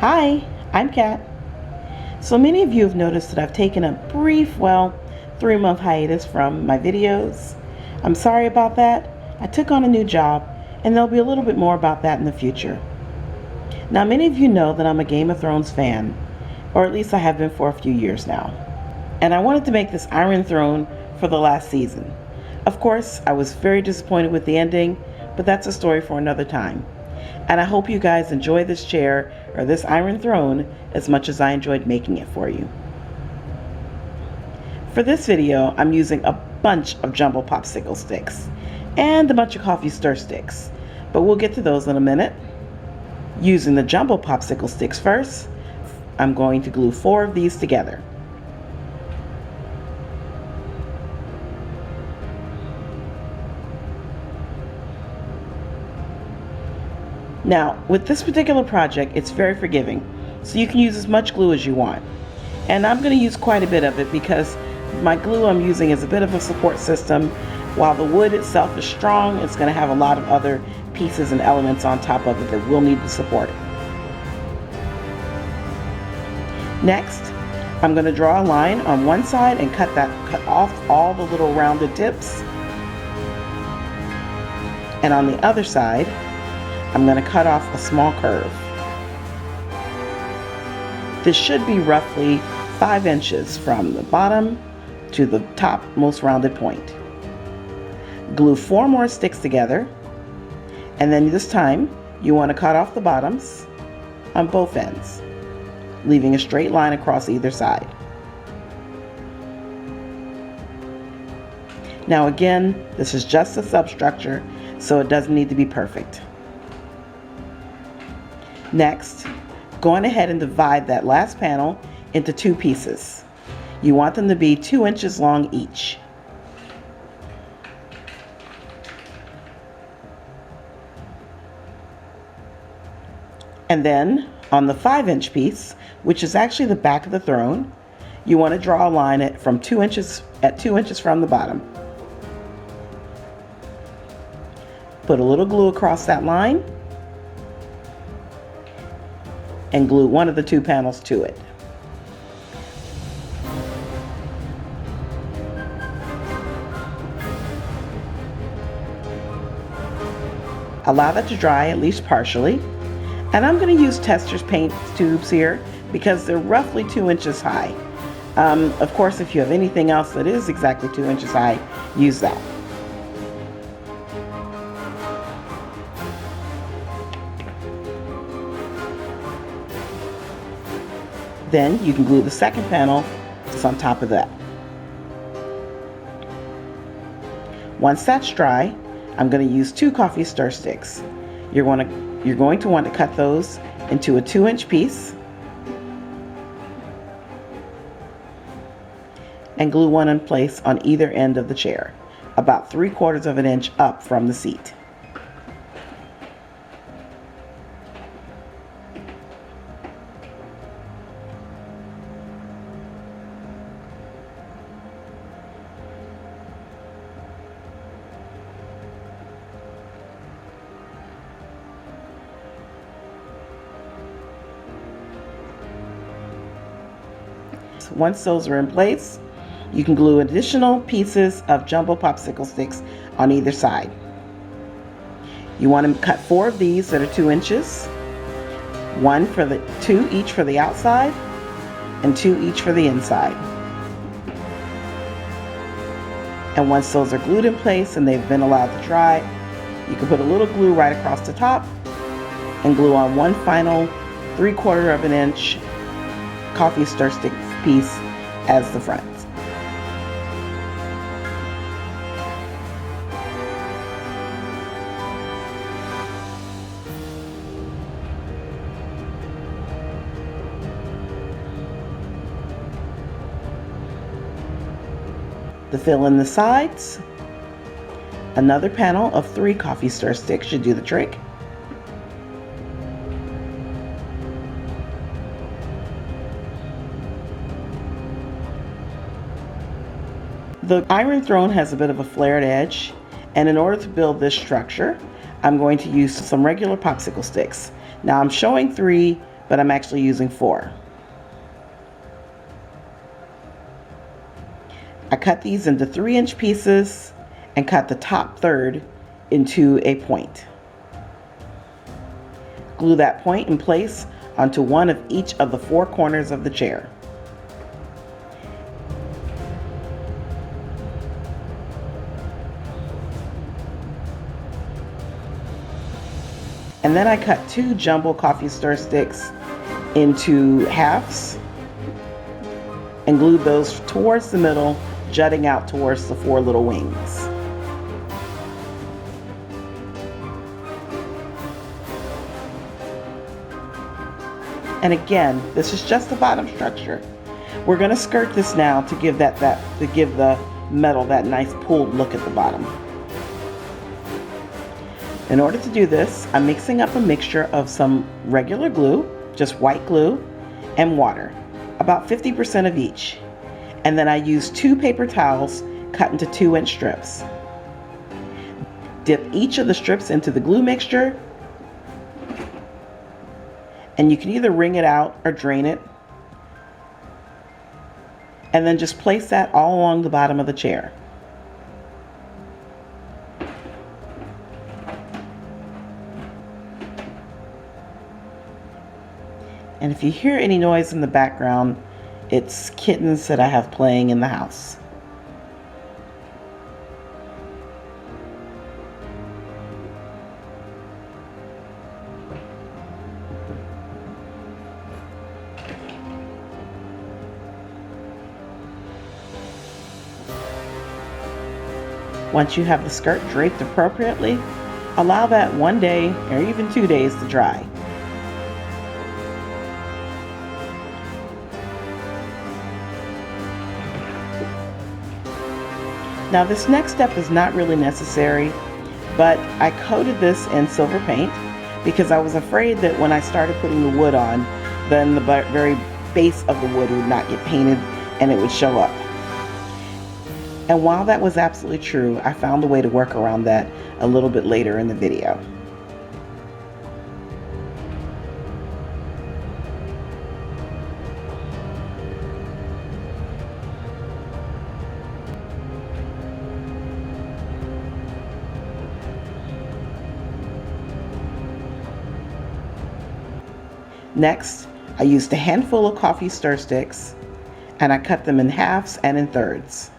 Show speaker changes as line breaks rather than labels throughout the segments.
Hi, I'm Kat. So many of you have noticed that I've taken a brief, 3-month hiatus from my videos. I'm sorry about that. I took on a new job, and there'll be a little bit more about that in the future. Now, many of you know that I'm a Game of Thrones fan, or at least I have been for a few years now. And I wanted to make this Iron Throne for the last season. Of course, I was very disappointed with the ending, but that's a story for another time. And I hope you guys enjoy this chair or this Iron Throne as much as I enjoyed making it for you. For this video, I'm using a bunch of jumbo popsicle sticks and a bunch of coffee stir sticks, but we'll get to those in a minute. Using the jumbo popsicle sticks first, I'm going to glue 4 of these together. Now, with this particular project, it's very forgiving, so you can use as much glue as you want. And I'm going to use quite a bit of it because my glue I'm using is a bit of a support system. While the wood itself is strong, it's going to have a lot of other pieces and elements on top of it that will need to support it. Next, I'm going to draw a line on one side and cut off all the little rounded tips. And on the other side, I'm going to cut off a small curve. This should be roughly 5 inches from the bottom to the top most rounded point. Glue 4 more sticks together, and then this time you want to cut off the bottoms on both ends, leaving a straight line across either side. Now again, this is just a substructure, so it doesn't need to be perfect. Next, go on ahead and divide that last panel into 2 pieces. You want them to be 2 inches long each. And then on the 5-inch piece, which is actually the back of the throne, you want to draw a line at 2 inches from the bottom. Put a little glue across that line and glue one of the 2 panels to it. Allow that to dry at least partially. And I'm going to use Tester's paint tubes here because they're roughly 2 inches high. Of course, if you have anything else that is exactly 2 inches high, use that. Then you can glue the second panel just on top of that. Once that's dry, I'm going to use 2 coffee stir sticks. You're going to want to cut those into a 2-inch piece and glue one in place on either end of the chair, about 3/4 of an inch up from the seat. Once those are in place, you can glue additional pieces of jumbo popsicle sticks on either side. You want to cut 4 of these that are 2 inches, 2 each for the outside and 2 each for the inside. And once those are glued in place and they've been allowed to dry, you can put a little glue right across the top and glue on one final 3/4 of an inch coffee stir stick piece as the front. To fill in the sides, another panel of 3 coffee stir sticks should do the trick. The Iron Throne has a bit of a flared edge, and in order to build this structure, I'm going to use some regular popsicle sticks. Now I'm showing 3 but I'm actually using 4. I cut these into 3-inch pieces and cut the top third into a point. Glue that point in place onto one of each of the 4 corners of the chair. And then I cut 2 jumbo coffee stir sticks into halves and glued those towards the middle, jutting out towards the 4 little wings. And again, this is just the bottom structure. We're going to skirt this now to give to give the metal that nice pulled look at the bottom. In order to do this, I'm mixing up a mixture of some regular glue, just white glue, and water, about 50% of each. And then I use 2 paper towels cut into 2-inch strips. Dip each of the strips into the glue mixture, and you can either wring it out or drain it. And then just place that all along the bottom of the chair. And if you hear any noise in the background, it's kittens that I have playing in the house. Once you have the skirt draped appropriately, allow that 1 day or even 2 days to dry. Now this next step is not really necessary, but I coated this in silver paint because I was afraid that when I started putting the wood on, then the very base of the wood would not get painted and it would show up. And while that was absolutely true, I found a way to work around that a little bit later in the video. Next, I used a handful of coffee stir sticks and I cut them in halves and in thirds.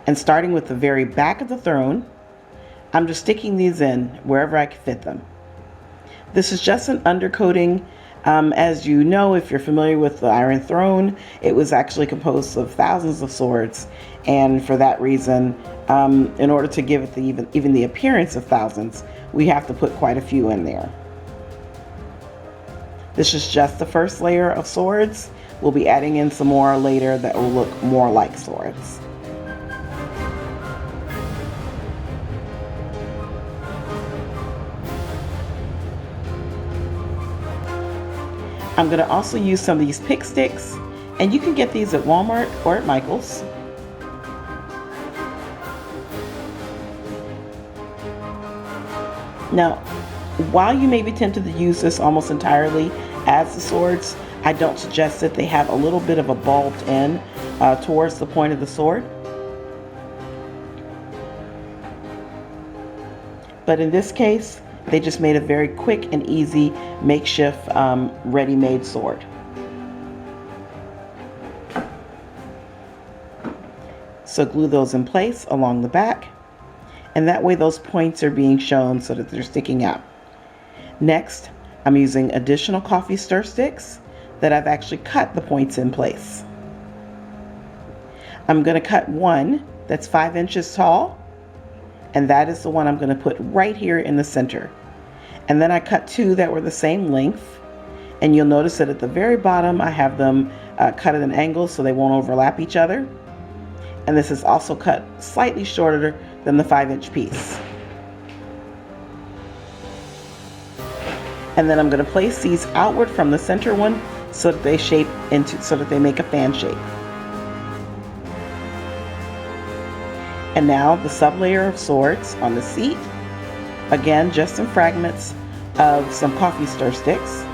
And starting with the very back of the throne, I'm just sticking these in wherever I can fit them. This is just an undercoating. As you know, if you're familiar with the Iron Throne, it was actually composed of thousands of swords, and for that reason, in order to give it even the appearance of thousands, we have to put quite a few in there. This is just the first layer of swords. We'll be adding in some more later that will look more like swords. I'm going to also use some of these pick sticks, and you can get these at Walmart or at Michael's. Now, while you may be tempted to use this almost entirely as the swords, I don't suggest that they have a little bit of a bulbed end towards the point of the sword. But in this case, they just made a very quick and easy makeshift ready-made sword. So glue those in place along the back, and that way those points are being shown so that they're sticking out. Next, I'm using additional coffee stir sticks that I've actually cut the points in place. I'm going to cut one that's 5 inches tall, and that is the one I'm going to put right here in the center. And then I cut 2 that were the same length, and you'll notice that at the very bottom I have them cut at an angle so they won't overlap each other. And this is also cut slightly shorter than the 5-inch piece. And then I'm going to place these outward from the center one so that they make a fan shape. And now the sublayer of swords on the seat, again just in fragments, of some coffee stir sticks.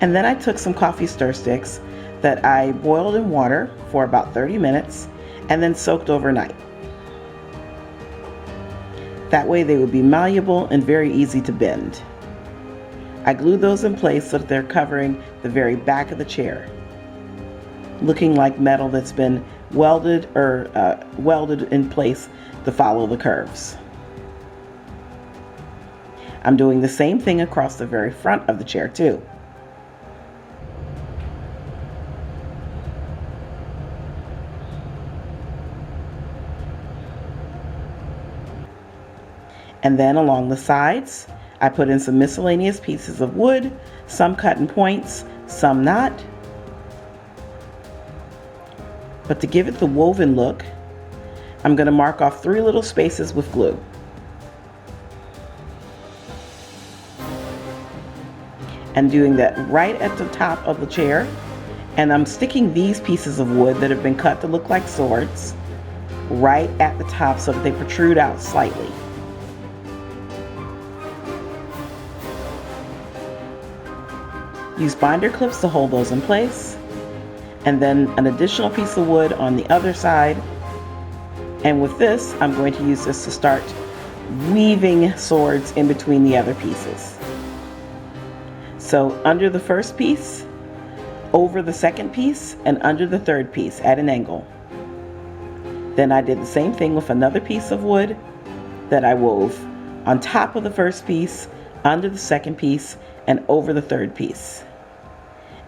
And then I took some coffee stir sticks that I boiled in water for about 30 minutes and then soaked overnight. That way they would be malleable and very easy to bend. I glued those in place so that they're covering the very back of the chair, looking like metal that's been welded in place to follow the curves. I'm doing the same thing across the very front of the chair too. And then along the sides, I put in some miscellaneous pieces of wood, some cut in points, some not. But to give it the woven look, I'm going to mark off 3 little spaces with glue. And doing that right at the top of the chair. And I'm sticking these pieces of wood that have been cut to look like swords right at the top so that they protrude out slightly. Use binder clips to hold those in place, and then an additional piece of wood on the other side. And with this, I'm going to use this to start weaving swords in between the other pieces. So under the first piece, over the second piece, and under the third piece at an angle. Then I did the same thing with another piece of wood that I wove on top of the first piece, under the second piece, and over the third piece.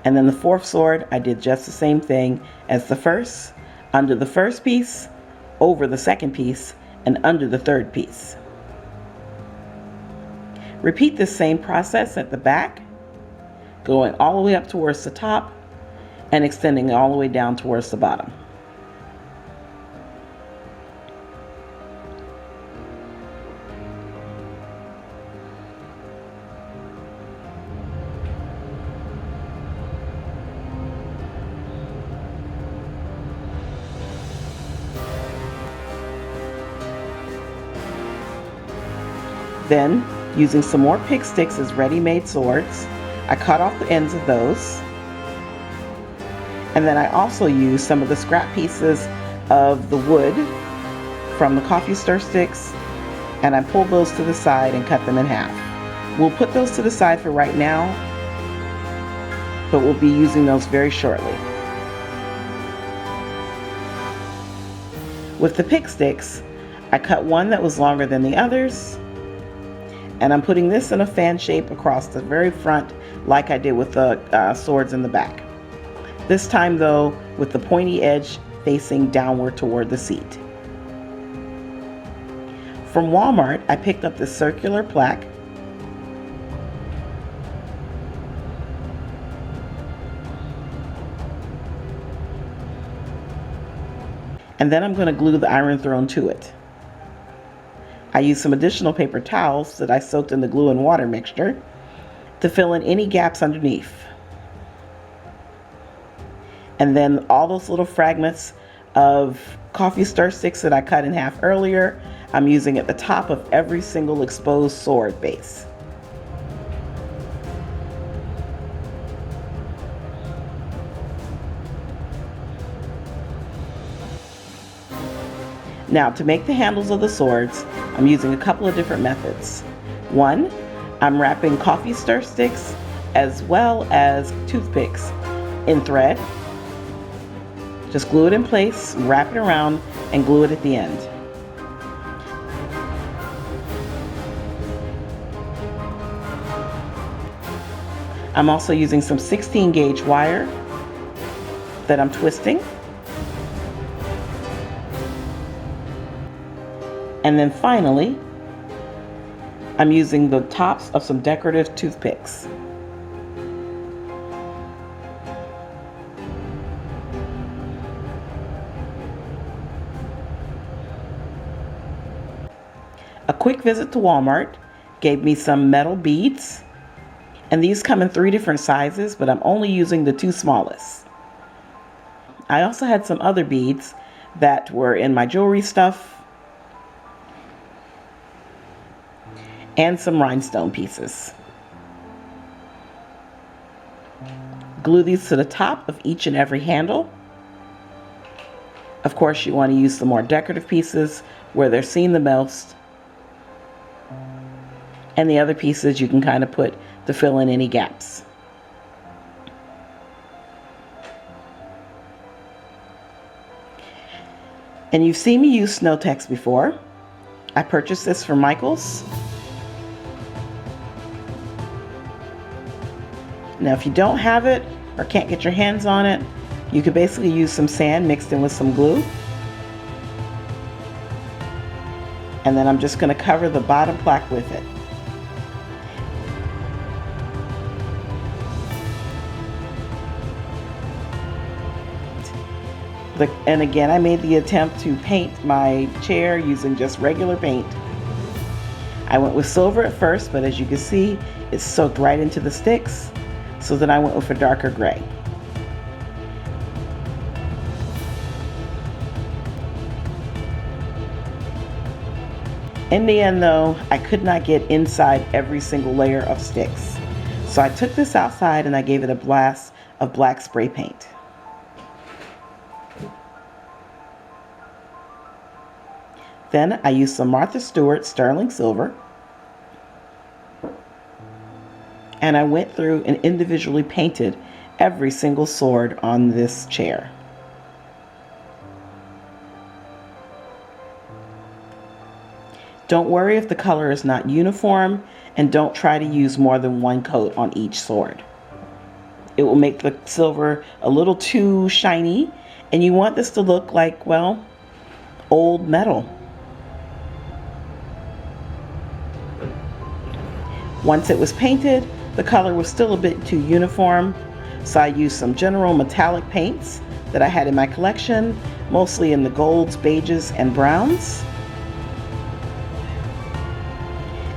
And then the fourth sword, I did just the same thing as the first, under the first piece, over the second piece, and under the third piece. Repeat this same process at the back, going all the way up towards the top and extending all the way down towards the bottom. Then, using some more pick sticks as ready-made swords, I cut off the ends of those. And then I also used some of the scrap pieces of the wood from the coffee stir sticks, and I pulled those to the side and cut them in half. We'll put those to the side for right now, but we'll be using those very shortly. With the pick sticks, I cut one that was longer than the others, and I'm putting this in a fan shape across the very front like I did with the swords in the back. This time though, with the pointy edge facing downward toward the seat. From Walmart, I picked up this circular plaque. And then I'm going to glue the Iron Throne to it. I used some additional paper towels that I soaked in the glue and water mixture to fill in any gaps underneath. And then all those little fragments of coffee stir sticks that I cut in half earlier, I'm using at the top of every single exposed sword base. Now, to make the handles of the swords, I'm using a couple of different methods. One, I'm wrapping coffee stir sticks as well as toothpicks in thread. Just glue it in place, wrap it around, and glue it at the end. I'm also using some 16 gauge wire that I'm twisting. And then finally, I'm using the tops of some decorative toothpicks. A quick visit to Walmart gave me some metal beads. And these come in 3 different sizes, but I'm only using the 2 smallest. I also had some other beads that were in my jewelry stuff and some rhinestone pieces. Glue these to the top of each and every handle. Of course, you want to use the more decorative pieces where they're seen the most. And the other pieces you can kind of put to fill in any gaps. And you've seen me use Snow Text before. I purchased this from Michael's. Now, if you don't have it or can't get your hands on it, you could basically use some sand mixed in with some glue. And then I'm just going to cover the bottom plaque with it. And again, I made the attempt to paint my chair using just regular paint. I went with silver at first, but as you can see, it's soaked right into the sticks. So then I went with a darker gray. In the end though, I could not get inside every single layer of sticks. So I took this outside and I gave it a blast of black spray paint. Then I used some Martha Stewart sterling silver, and I went through and individually painted every single sword on this chair. Don't worry if the color is not uniform, and don't try to use more than 1 coat on each sword. It will make the silver a little too shiny, and you want this to look like, well, old metal. Once it was painted, the color was still a bit too uniform, so I used some general metallic paints that I had in my collection, mostly in the golds, beiges, and browns.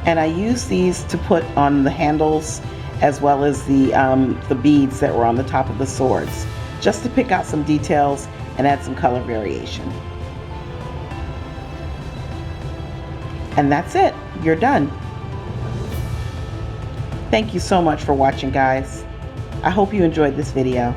And I used these to put on the handles as well as the beads that were on the top of the swords, just to pick out some details and add some color variation. And that's it. You're done. Thank you so much for watching, guys. I hope you enjoyed this video.